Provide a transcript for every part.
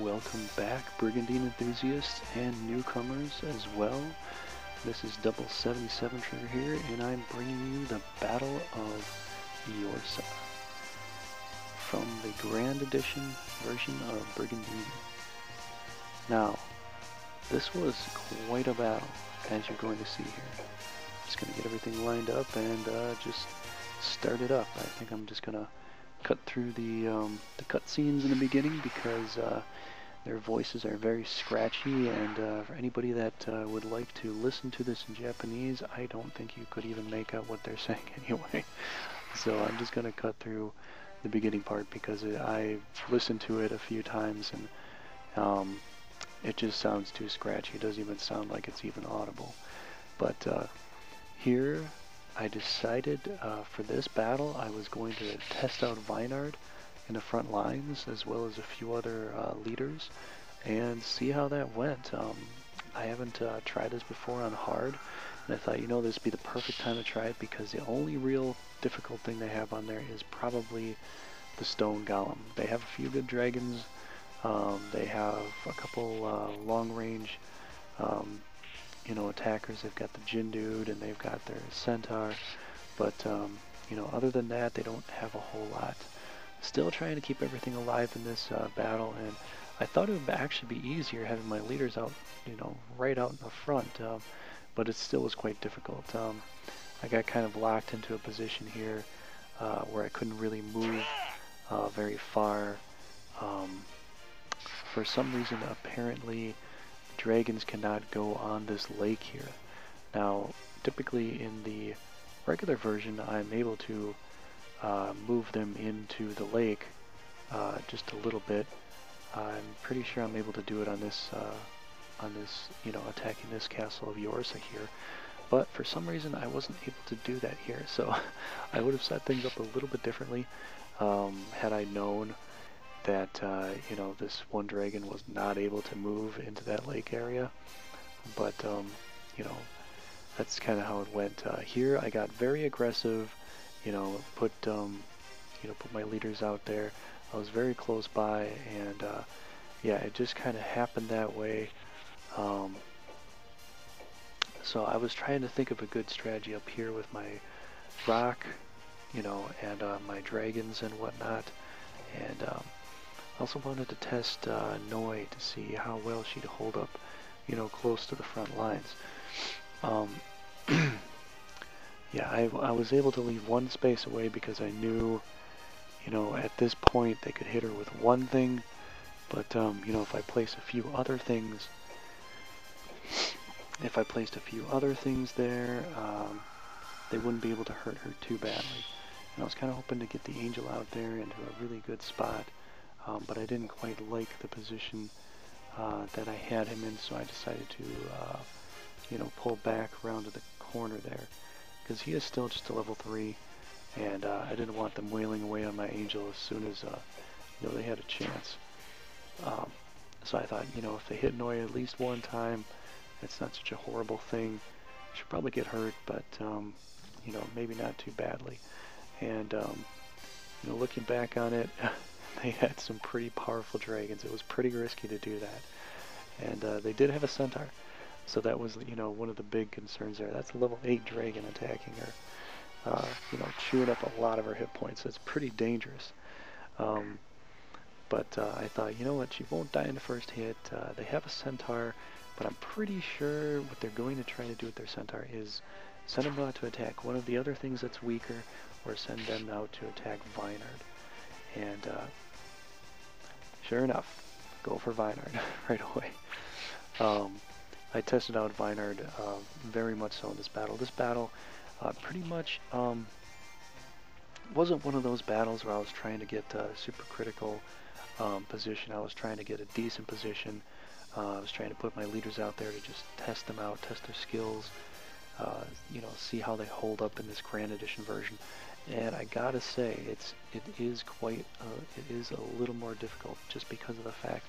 Welcome back, Brigandine enthusiasts and newcomers as well. This is Double 77 Trigger here, and I'm bringing you the Battle of Yorsa from the Grand Edition version of Brigandine. Now, this was quite a battle, as you're going to see here. Just going to get everything lined up and just start it up. I think I'm just going to cut through the cutscenes in the beginning because their voices are very scratchy, and for anybody that would like to listen to this in Japanese, I don't think you could even make out what they're saying anyway. So I'm just going to cut through the beginning part because I've listened to it a few times and it just sounds too scratchy. It doesn't even sound like it's even audible. But here I decided for this battle I was going to test out Vinard in the front lines as well as a few other leaders and see how that went. I haven't tried this before on hard, and I thought, you know, this would be the perfect time to try it because the only real difficult thing they have on there is probably the stone golem. They have a few good dragons. They have a couple long range you know, attackers. They've got the Jin dude and they've got their centaur, but you know, other than that they don't have a whole lot. Still trying to keep everything alive in this battle, and I thought it would actually be easier having my leaders out, you know, right out in the front, but it still was quite difficult. I got kind of locked into a position here where I couldn't really move very far. For some reason, apparently, dragons cannot go on this lake here. Now, typically in the regular version, I'm able to move them into the lake just a little bit. I'm pretty sure I'm able to do it on this, you know, attacking this castle of Yorsa here. But for some reason, I wasn't able to do that here. So I would have set things up a little bit differently had I known that, you know, this one dragon was not able to move into that lake area. But, you know, that's kind of how it went. Here I got very aggressive, you know, put my leaders out there. I was very close by, and yeah, it just kind of happened that way. So I was trying to think of a good strategy up here with my rock, you know, and my dragons and whatnot, and I also wanted to test Noie to see how well she'd hold up, you know, close to the front lines. Yeah, I was able to leave one space away because I knew, you know, at this point they could hit her with one thing, but, you know, if I placed a few other things there, they wouldn't be able to hurt her too badly. And I was kind of hoping to get the angel out there into a really good spot, but I didn't quite like the position that I had him in, so I decided to, you know, pull back around to the corner there. Because he is still just a level 3, and I didn't want them wailing away on my angel as soon as you know, they had a chance. So I thought, you know, if they hit Noie at least one time, it's not such a horrible thing. She'll probably get hurt, but you know, maybe not too badly. And you know, looking back on it, they had some pretty powerful dragons. It was pretty risky to do that, and they did have a centaur. So that was, you know, one of the big concerns there. That's a level 8 dragon attacking her, you know, chewing up a lot of her hit points. It's pretty dangerous. But I thought, you know what, she won't die in the first hit. They have a centaur, but I'm pretty sure what they're going to try to do with their centaur is send them out to attack one of the other things that's weaker, or send them out to attack Vinard. And sure enough, go for Vinard right away. I tested out Vinard very much so in this battle. This battle pretty much wasn't one of those battles where I was trying to get a super critical position. I was trying to get a decent position. I was trying to put my leaders out there to just test them out, test their skills, you know, see how they hold up in this Grand Edition version. And I gotta say, it is a little more difficult just because of the fact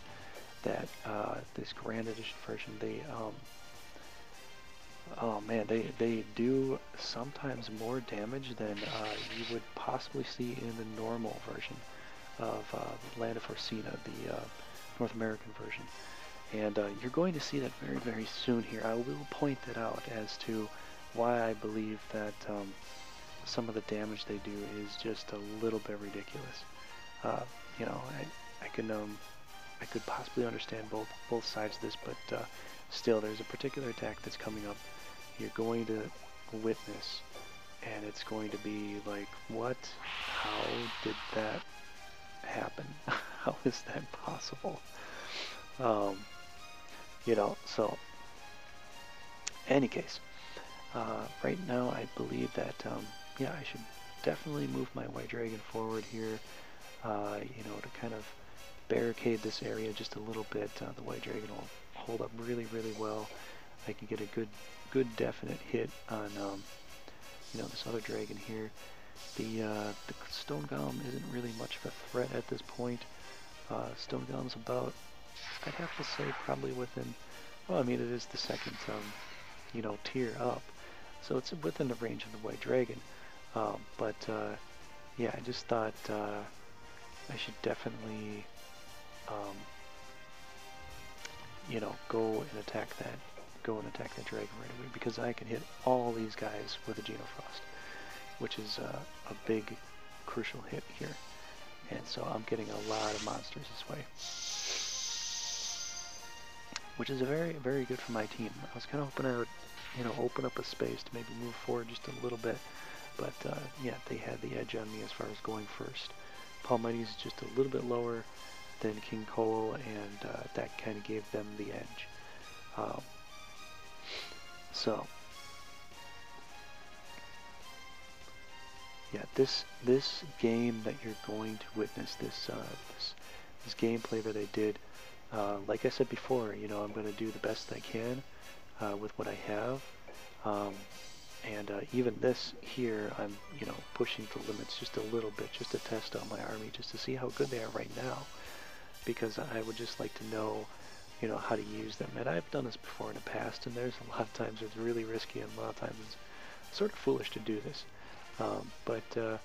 that this Grand Edition version, oh man, they do sometimes more damage than you would possibly see in the normal version of Land of Orsina, North American version. And you're going to see that very, very soon here. I will point that out as to why I believe that some of the damage they do is just a little bit ridiculous. You know, I could possibly understand both sides of this, but still, there's a particular attack that's coming up. You're going to witness, and it's going to be like, what? How did that happen? How is that possible? You know, so, any case, right now I believe that, yeah, I should definitely move my white dragon forward here, you know, to kind of barricade this area just a little bit. The white dragon will hold up really, really well. I can get a good definite hit on, you know, this other dragon here. The stone golem isn't really much of a threat at this point. Stone golem's about, I'd have to say, probably within, well, I mean, it is the second, you know, tier up, so it's within the range of the white dragon. But yeah, I just thought I should definitely, you know, go and attack that dragon right away, because I can hit all these guys with a Genofrost, which is a big, crucial hit here. And so I'm getting a lot of monsters this way, which is very, very good for my team. I was kind of hoping I would, you know, open up a space to maybe move forward just a little bit, but yeah, they had the edge on me as far as going first. Paul Mighty is just a little bit lower than King Cole, and that kind of gave them the edge. So yeah, this game that you're going to witness, this gameplay that I did, like I said before, you know, I'm going to do the best I can with what I have, and even this here, I'm, you know, pushing the limits just a little bit, just to test out my army, just to see how good they are right now, because I would just like to know, you know, how to use them. And I've done this before in the past, and there's a lot of times it's really risky, and a lot of times it's sort of foolish to do this. But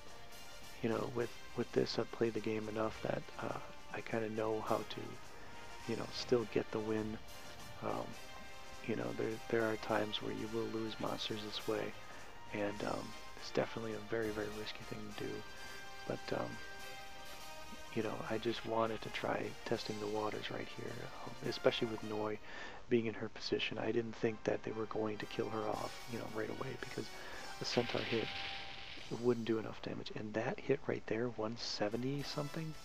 you know, with this, I've played the game enough that I kind of know how to, you know, still get the win. You know, there are times where you will lose monsters this way, and it's definitely a very, very risky thing to do. But you know, I just wanted to try testing the waters right here, especially with Noie being in her position. I didn't think that they were going to kill her off, you know, right away, because a centaur hit wouldn't do enough damage. And that hit right there, 170 something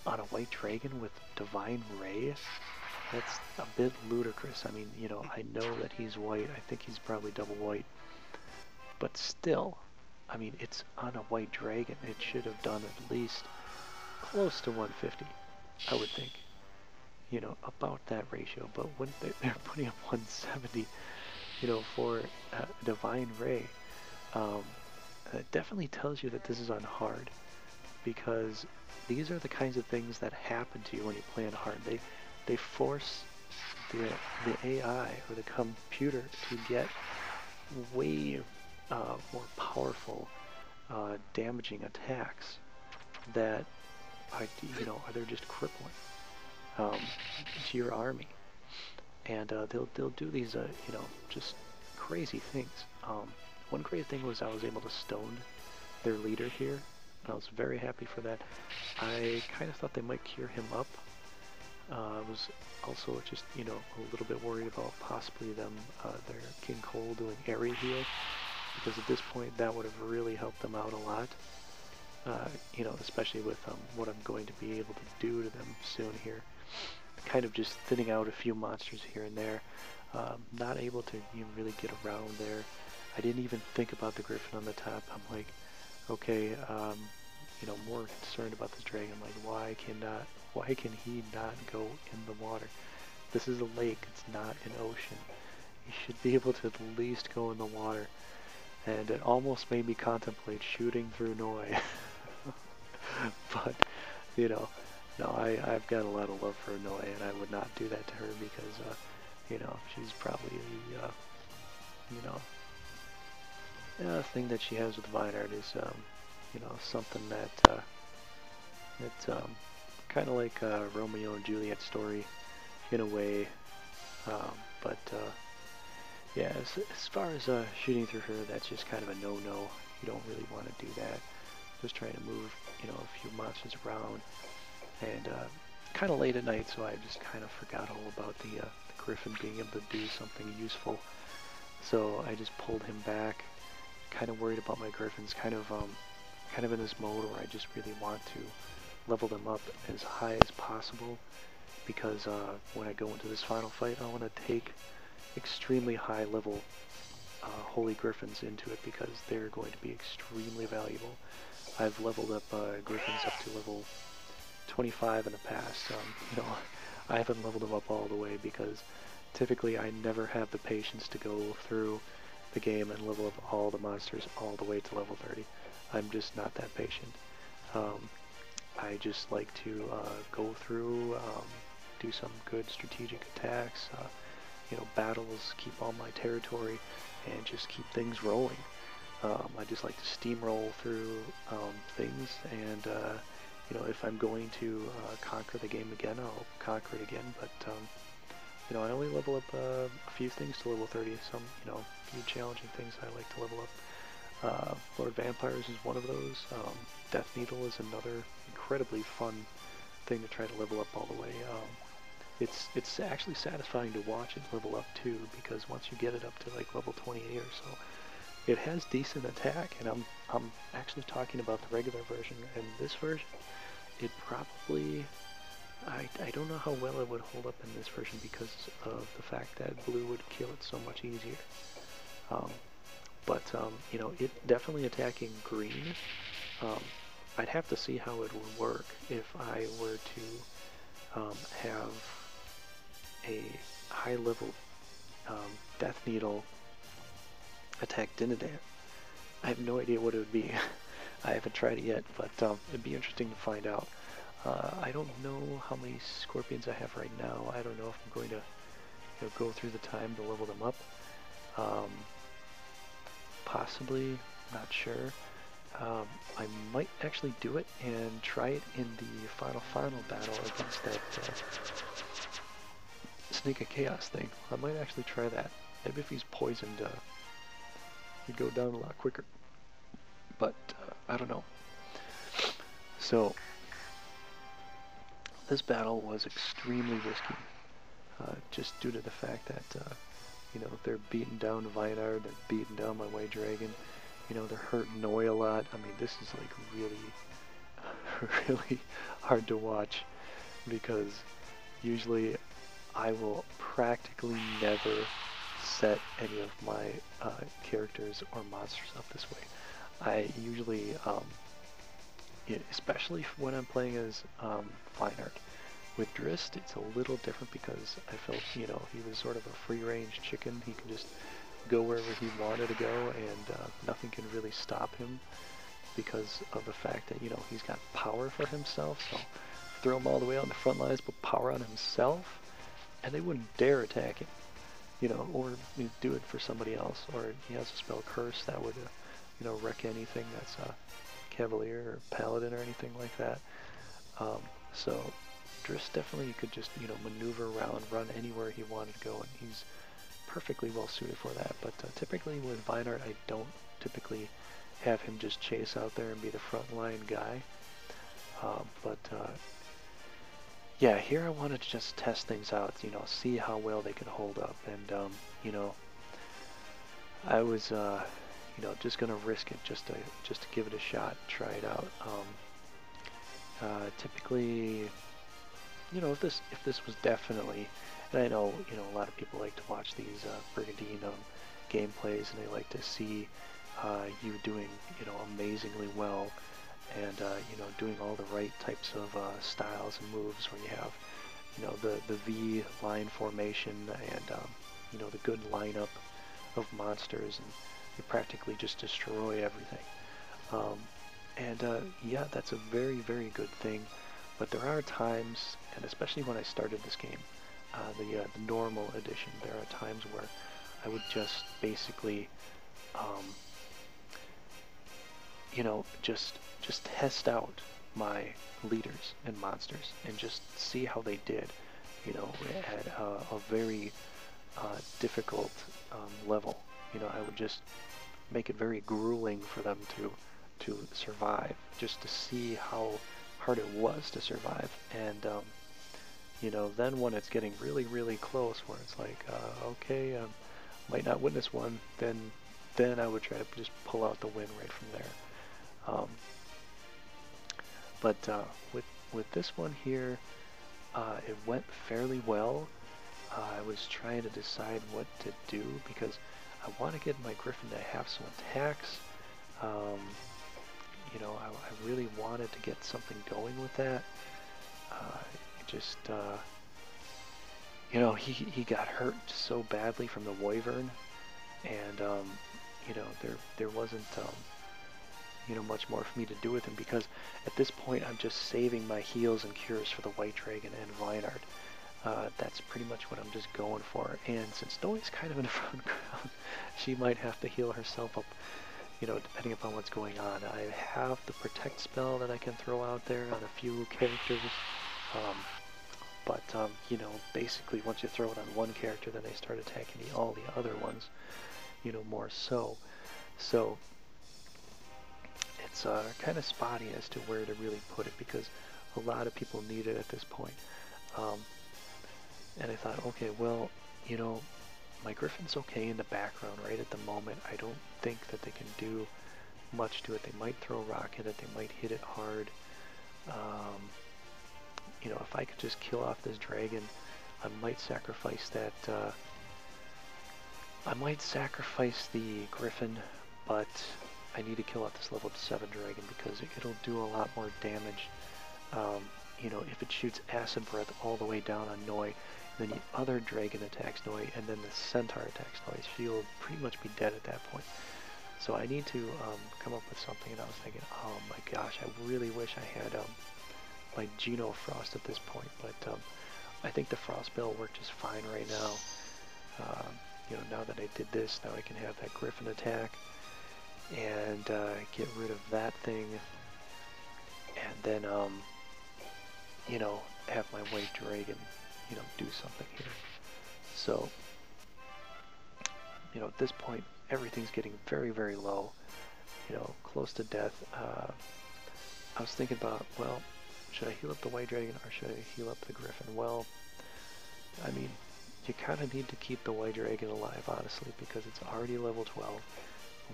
on a white dragon with Divine Ray, that's a bit ludicrous. I mean, you know, I know that he's white. I think he's probably double white. But still, I mean, it's on a white dragon. It should have done at least close to 150, I would think. You know, about that ratio. But when they're putting up 170, you know, for Divine Ray, it definitely tells you that this is on hard, because these are the kinds of things that happen to you when you play on hard. They force the AI or the computer to get way more powerful, damaging attacks that are, you know, they're just crippling to your army, and they'll do these you know, just crazy things. One crazy thing was I was able to stone their leader here, and I was very happy for that. I kind of thought they might cure him up. I was also just, you know, a little bit worried about possibly them, their King Cole doing area heal, because at this point that would have really helped them out a lot. You know, especially with what I'm going to be able to do to them soon here. Kind of just thinning out a few monsters here and there. Not able to really get around there. I didn't even think about the griffin on the top. I'm like, okay, you know, more concerned about this dragon. I'm like, why can he not go in the water? This is a lake, it's not an ocean. He should be able to at least go in the water. And it almost made me contemplate shooting through Noie. But, you know, no, I've got a lot of love for Noie, and I would not do that to her, because, you know, she's probably the, you know, thing that she has with Vine Art is, you know, something that, kind of like a Romeo and Juliet story in a way, but yeah, as far as shooting through her, that's just kind of a no-no. You don't really want to do that. Just trying to move, a few monsters around, and kind of late at night, so I just kind of forgot all about the Griffin being able to do something useful. So I just pulled him back. Kind of worried about my Griffins. Kind of in this mode where I just really want to level them up as high as possible, because when I go into this final fight, I want to take extremely high level Holy Griffins into it, because they're going to be extremely valuable. I've leveled up Griffins up to level 25 in the past. I haven't leveled them up all the way because typically I never have the patience to go through the game and level up all the monsters all the way to level 30. I'm just not that patient. I just like to go through, do some good strategic attacks, battles, keep all my territory, and just keep things rolling. I just like to steamroll through things, and if I'm going to conquer the game again, I'll conquer it again. But I only level up a few things to level 30. Some, a few challenging things I like to level up. Lord Vampires is one of those. Death Needle is another incredibly fun thing to try to level up all the way. It's actually satisfying to watch it level up too, because once you get it up to like level 28 or so, it has decent attack, and I'm actually talking about the regular version. And this version, it probably, I don't know how well it would hold up in this version because of the fact that blue would kill it so much easier. It definitely attacking green. I'd have to see how it would work if I were to have a high level Death Needle attack Dinadan. I have no idea what it would be. I haven't tried it yet, but it'd be interesting to find out. I don't know how many scorpions I have right now. I don't know if I'm going to go through the time to level them up. Possibly, not sure. I might actually do it and try it in the final battle against that Snake of Chaos thing. I might actually try that. Maybe if he's poisoned, he'd go down a lot quicker. But I don't know. So this battle was extremely risky, just due to the fact that they're beating down Vinard, they're beating down my White Dragon. They're hurting Noie a lot. I mean, this is like really, really hard to watch, because usually I will practically never set any of my characters or monsters up this way. I usually, especially when I'm playing as Vinard. With Drist, it's a little different because I felt, he was sort of a free-range chicken. He could just go wherever he wanted to go, and nothing can really stop him because of the fact that, he's got power for himself. So throw him all the way out in the front lines, put power on himself, and they wouldn't dare attack him, or do it for somebody else. Or he has a spell Curse that would, wreck anything that's a Cavalier or Paladin or anything like that. So Drist definitely could just, maneuver around, run anywhere he wanted to go, and he's perfectly well suited for that. But typically with Vinard, I don't typically have him just chase out there and be the front line guy. Yeah, here I wanted to just test things out, see how well they could hold up, and I was, just gonna risk it just to give it a shot, try it out. Typically, if this was definitely, and I know, a lot of people like to watch these Brigandine gameplays, and they like to see you doing, amazingly well, and doing all the right types of styles and moves, where you have, the V line formation, and the good lineup of monsters, and you practically just destroy everything. Yeah, that's a very, very good thing. But there are times, and especially when I started this game, the normal edition, there are times where I would just basically, just test out my leaders and monsters and just see how they did, you know, at a very difficult level. You know, I would just make it very grueling for them to survive, just to see how hard it was to survive. And you know, then when it's getting really, really close, where it's like, okay, might not win this one, then I would try to just pull out the win right from there. Um, but with this one here, it went fairly well. I was trying to decide what to do because I want to get my Griffin to have some attacks. You know, I really wanted to get something going with that. Just you know, he got hurt so badly from the Wyvern, and you know, there wasn't you know, much more for me to do with him, because at this point I'm just saving my heals and cures for the White Dragon and Vinard. That's pretty much what I'm just going for. And since Noie's kind of in the front ground, she might have to heal herself up, you know, depending upon what's going on. I have the Protect spell that I can throw out there on a few characters. But you know, basically once you throw it on one character, then they start attacking all the other ones, you know, more so. So it's kind of spotty as to where to really put it, because a lot of people need it at this point. And I thought, okay, well, you know, my Griffin's okay in the background right at the moment. I don't think that they can do much to it. They might throw a rock at it, they might hit it hard. You know, if I could just kill off this dragon, I might sacrifice that, I might sacrifice the Griffin, but I need to kill off this level 7 dragon because it'll do a lot more damage. You know, if it shoots Acid Breath all the way down on Noie, then the other dragon attacks Noie, and then the Centaur attacks Noie, she'll pretty much be dead at that point. So I need to come up with something, and I was thinking, oh my gosh, I really wish I had my Geno Frost at this point, but I think the Frost spell worked just fine right now. You know, now that I did this, now I can have that Griffin attack and get rid of that thing, and then you know, have my White Dragon, you know, do something here. So, you know, at this point, everything's getting very, very low, you know, close to death. I was thinking about, well, should I heal up the White Dragon or should I heal up the Griffin? Well, I mean, you kind of need to keep the White Dragon alive, honestly, because it's already level 12.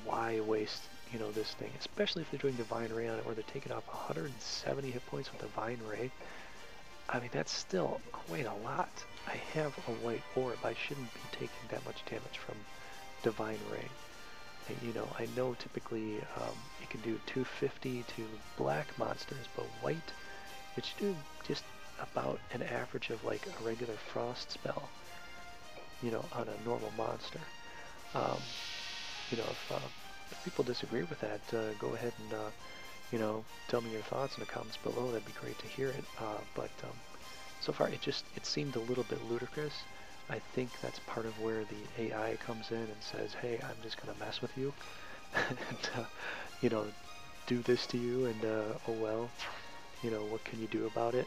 Why waste, you know, this thing? Especially if they're doing Divine Ray on it, or they're taking off 170 hit points with Divine Ray. I mean, that's still quite a lot. I have a White Orb. I shouldn't be taking that much damage from Divine Ray. And, you know, I know typically you can do 250 to black monsters, but white, it should do just about an average of like a regular Frost spell, you know, on a normal monster. You know, if people disagree with that, go ahead and, you know, tell me your thoughts in the comments below. That'd be great to hear it. But so far, it seemed a little bit ludicrous. I think that's part of where the AI comes in and says, hey, I'm just going to mess with you and, you know, do this to you, and, oh well, you know, what can you do about it?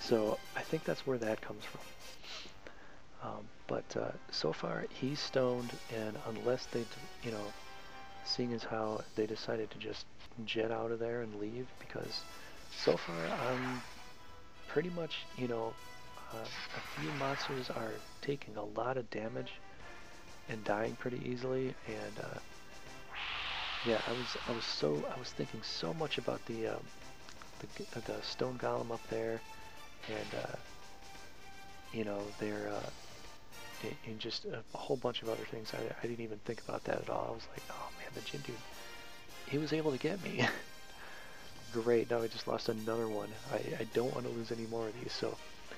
So I think that's where that comes from. But so far, he's stoned, and unless they, you know, seeing as how they decided to just jet out of there and leave, because so far I'm pretty much, you know, a few monsters are taking a lot of damage and dying pretty easily, and yeah, I was thinking so much about the stone golem up there, and you know, they're and just a whole bunch of other things. I didn't even think about that at all. I was like, oh man, the Jin dude, he was able to get me. Great, now I just lost another one. I don't want to lose any more of these. So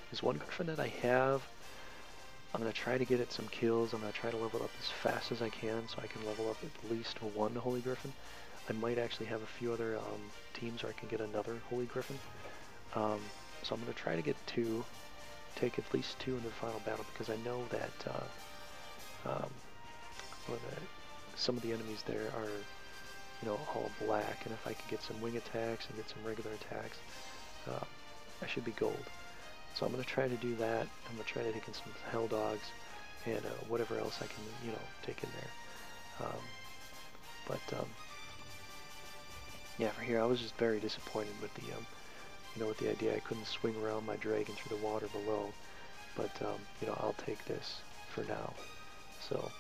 there's one Griffin that I have. I'm going to try to get it some kills. I'm going to try to level up as fast as I can so I can level up at least one Holy Griffin. I might actually have a few other teams where I can get another Holy Griffin. So I'm going to try to get 2. Take at least 2 in the final battle, because I know that some of the enemies there are, you know, all black, and if I can get some wing attacks and get some regular attacks, I should be gold. So I'm going to try to do that. I'm going to try to take in some hell dogs and whatever else I can, you know, take in there. Yeah, for here I was just very disappointed with the, you know, with the idea I couldn't swing around my dragon through the water below. But you know, I'll take this for now. So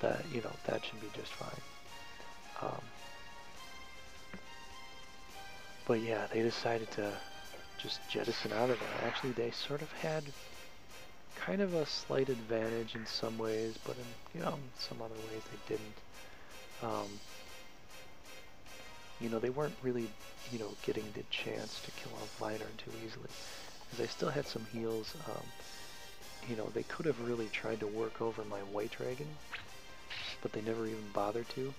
that, you know, that should be just fine. But yeah, they decided to just jettison out of there. Actually, they sort of had kind of a slight advantage in some ways, but in, you know, some other ways they didn't. You know, they weren't really, you know, getting the chance to kill off Vinard too easily, because they still had some heals. You know, they could have really tried to work over my white dragon, but they never even bothered to.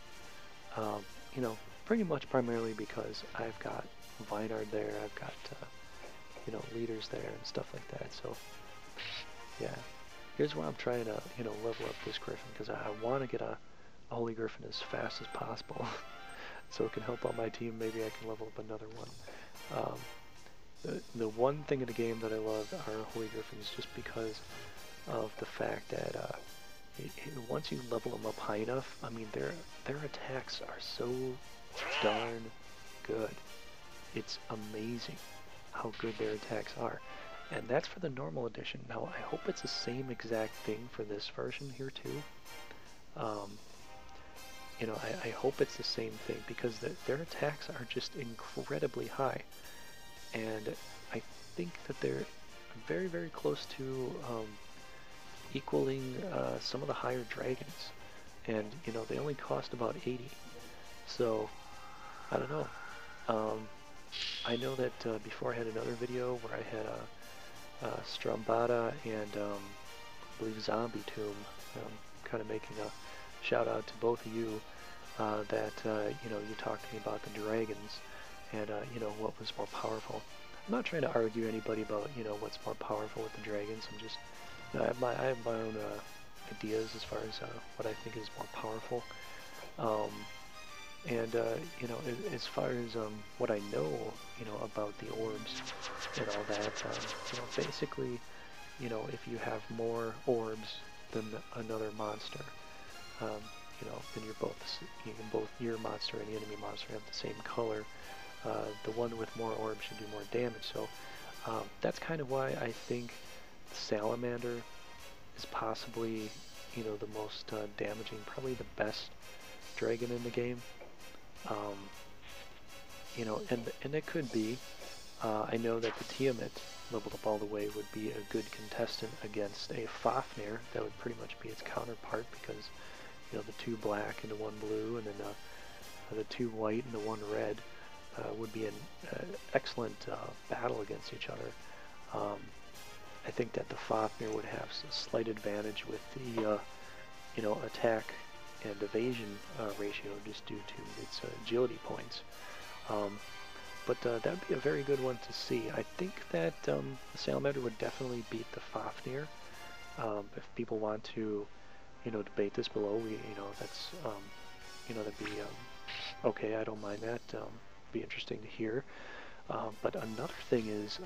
You know, pretty much primarily because I've got Vinard there, I've got, you know, leaders there and stuff like that. So, yeah, here's where I'm trying to, you know, level up this Griffin, because I want to get a Holy Griffin as fast as possible. So it can help out my team. Maybe I can level up another one. The one thing in the game that I love are Holy Griffins, just because of the fact that once you level them up high enough, I mean, their attacks are so darn good. It's amazing how good their attacks are. And that's for the normal edition. Now, I hope it's the same exact thing for this version here too. You know, I hope it's the same thing, because their attacks are just incredibly high. And I think that they're very, very close to equaling some of the higher dragons. And, you know, they only cost about 80. So, I don't know. I know that before I had another video where I had Strambata and I believe Zombie Tomb, kind of making a shout out to both of you, that you know, you talked to me about the dragons and you know, what was more powerful. I'm not trying to argue anybody about, you know, what's more powerful with the dragons. I'm just, you know, I have my own ideas as far as what I think is more powerful. And you know, as far as what I know, you know, about the orbs and all that, you know, basically, you know, if you have more orbs than another monster, you know, then both your monster and the enemy monster have the same color. The one with more orbs should do more damage. So that's kind of why I think Salamander is possibly, you know, the most damaging, probably the best dragon in the game. You know, and it could be. I know that the Tiamat, leveled up all the way, would be a good contestant against a Fafnir. That would pretty much be its counterpart, because, you know, the two black and the one blue, and then the two white and the one red would be an excellent battle against each other. I think that the Fafnir would have a slight advantage with the, you know, attack and evasion ratio, just due to its agility points. But that would be a very good one to see. I think that the Salamander would definitely beat the Fafnir. If people want to, you know, debate this below, you know, that's, you know, that'd be okay. I don't mind that. Be interesting to hear. But another thing is,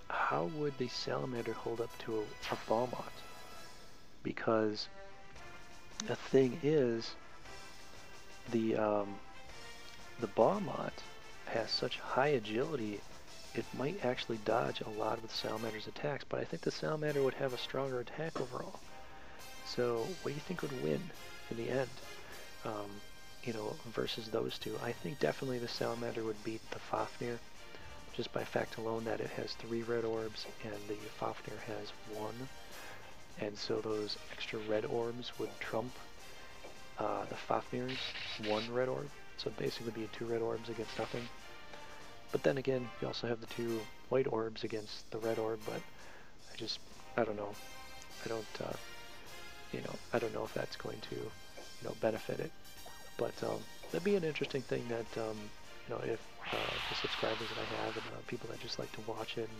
how would the Salamander hold up to a Balmont? Because the thing is, the Balmont has such high agility, it might actually dodge a lot of the Salamander's attacks, but I think the Salamander would have a stronger attack overall. So what do you think would win in the end, you know, versus those two? I think definitely the Salamander would beat the Fafnir, just by fact alone that it has 3 red orbs and the Fafnir has 1. And so those extra red orbs would trump the Fafnir's 1 red orb. So basically be 2 red orbs against nothing. But then again, you also have the 2 white orbs against the red orb, but I don't know. I don't, you know, I don't know if that's going to, you know, benefit it. But that'd be an interesting thing that, you know, if the subscribers that I have and people that just like to watch it, and,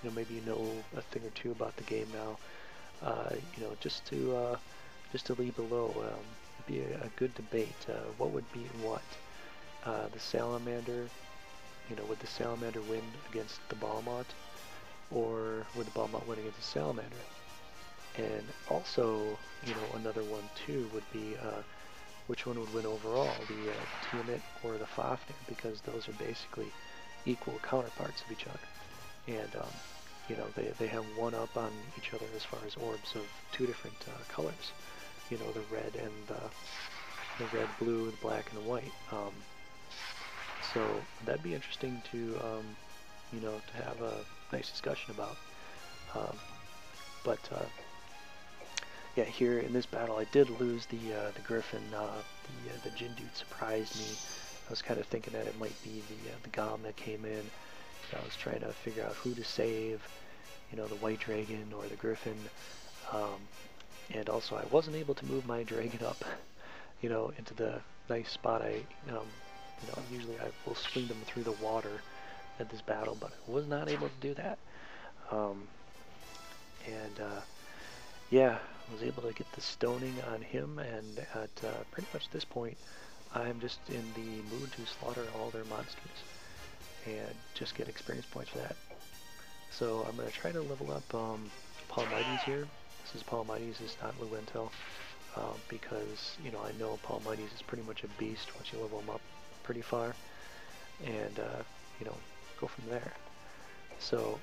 you know, maybe you know a thing or two about the game now, you know, just to leave below be a good debate. What would beat what? The salamander, would the salamander win against the Balmont, or would the Balmont win against the salamander? And also, another one too would be which one would win overall, the Tiamat or the Fafnir, because those are basically equal counterparts of each other. And, they have one up on each other as far as orbs of two different colors. The red and the red, blue, the black, and the white. So that'd be interesting to, to have a nice discussion about. But yeah, here in this battle, I did lose the Griffin. The Jin dude surprised me. I was kind of thinking that it might be the Gom that came in. I was trying to figure out who to save, the White Dragon or the Griffin. And also, I wasn't able to move my dragon up, into the nice spot. Usually I will swing them through the water at this battle, but I was not able to do that. Yeah, I was able to get the stoning on him, and at pretty much this point, I'm just in the mood to slaughter all their monsters and just get experience points for that. So I'm going to try to level up Palmides here. This is Palmides, it's not Luentel, because, I know Palmides is pretty much a beast once you level him up pretty far, and, go from there. So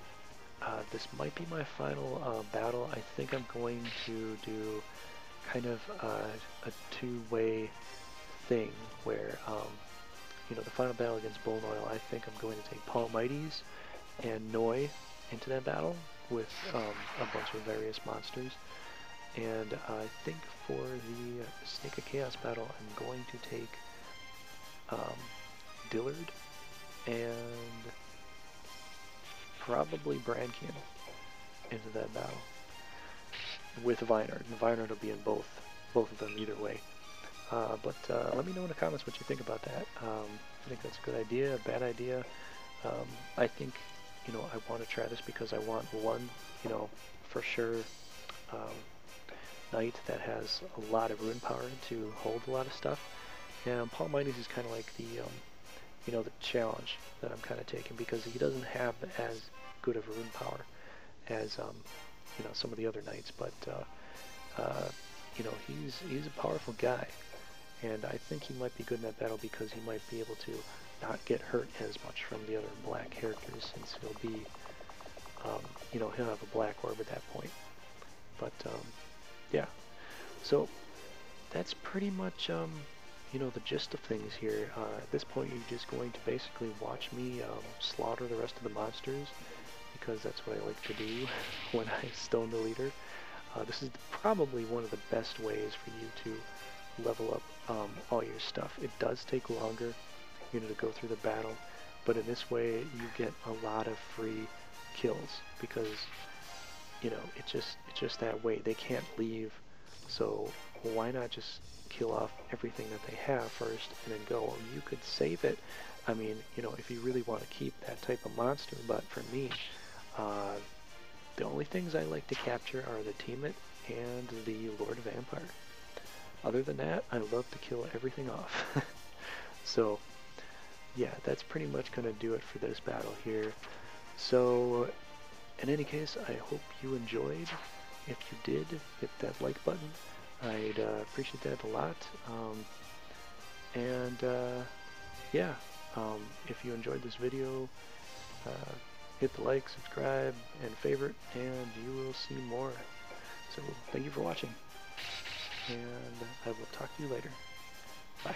this might be my final battle. I think I'm going to do kind of a two-way thing where, the final battle against Noie, I think I'm going to take Palmides and Noie into that battle with a bunch of various monsters. And I think for the Snake of Chaos battle, I'm going to take Dillard and probably Brankin into that battle with Vinard. And Vinard will be in both of them either way. But let me know in the comments what you think about that. I think that's a good idea, a bad idea. I think, I want to try this because I want one, for sure, knight that has a lot of rune power to hold a lot of stuff. And Palmides is kind of like the, the challenge that I'm kind of taking, because he doesn't have as good of rune power as, some of the other knights, but, he's a powerful guy, and I think he might be good in that battle because he might be able to not get hurt as much from the other black characters, since he'll be, he'll have a black orb at that point. But, yeah, so that's pretty much, the gist of things here. At this point, you're just going to basically watch me slaughter the rest of the monsters, because that's what I like to do when I stone the leader. This is probably one of the best ways for you to level up all your stuff. It does take longer, to go through the battle, but in this way you get a lot of free kills, because it's just that way. They can't leave, so why not just kill off everything that they have first and then go? You could save it, I mean, if you really want to keep that type of monster, but for me, the only things I like to capture are the Tiamat and the Lord Vampire. Other than that, I love to kill everything off. So yeah, that's pretty much going to do it for this battle here. So in any case, I hope you enjoyed. If you did, hit that like button. I'd appreciate that a lot. Yeah, if you enjoyed this video, hit the like, subscribe, and favorite, and you will see more. So thank you for watching, and I will talk to you later. Bye.